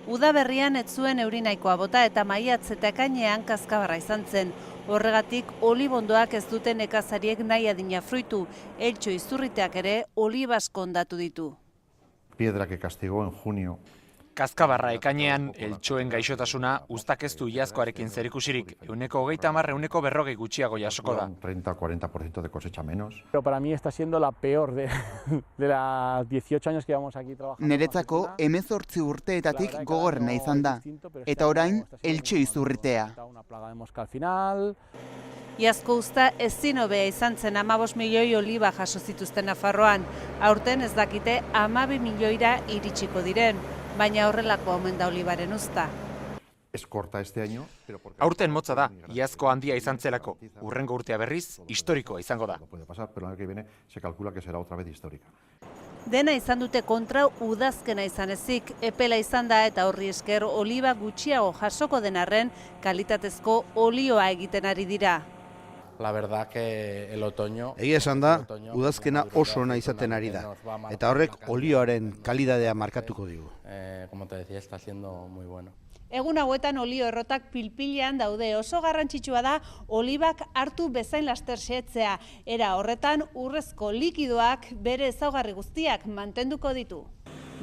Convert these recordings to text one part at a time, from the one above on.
Udaberrian ez zuen euri nahikoa bota eta maiatz eta ekainean kazkabarra izan zen. Horregatik, olibondoak ez duten nekazariek nahi adina fruitu. Eltxo Izurriteak ere olibasko hondatu ditu. Piedra que castigó en junio. Kazkabarra ekainean, eltxoen gaixotasuna uztak ez du iazkoarekin zerikusirik. 30–40 gutxiago jasoko da. 30–40% de cosecha menos. Pero para mí está siendo la peor de las 18 años que llevamos aquí trabajando. Niretzako 18 urteetatik gogorrena izan da. Eta orain, Eltxo Izurritea. Una plaga de mosca al final. Iazko uzta ezin hobea izan zen 15 milioi oliba jaso zituzten Nafarroan. Aurten ez dakite 12 milioira iritsiko diren, baina horrelako omen da olibaren uzta. Es corta este año, pero porque Aurten motza da, iazko handia izan zelako. Hurrengo urtea berriz, historikoa izango da. puede pasar, pero el año que viene se calcula que será otra vez histórica. Dena izan dute kontra udazkena izan ezik, epela izan da eta horri esker oliba gutxiago jasoko den arren kalitatezko olioa egiten ari dira. La verdad que el otoño... Egia esan da, udazkena oso ona izaten ari da, eta horrek olioaren kalidadea markatuko digu. Como te decía, está siendo muy bueno. Egun hauetan olio errotak pilpilean daude, oso garrantzitsua da olibak hartu bezain laster xehetzea. Era horretan urrezko likidoak bere ezaugarri guztiak mantenduko ditu.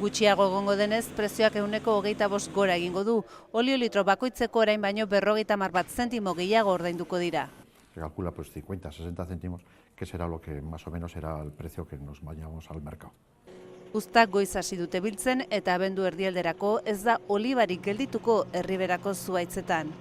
Gutxiago egongo denez, prezioak 25 gora egingo du. Olio litro bakoitzeko orain baino 50 zentimo gehiago ordainduko dira. Se calcula pues 50–60 céntimos, que será lo que más o menos será el precio que nos vayamos al mercado. Uztak goiz hasi dute biltzen eta abendu erdialderako ez da olibarik geldituko Erriberako zuhaitzetan.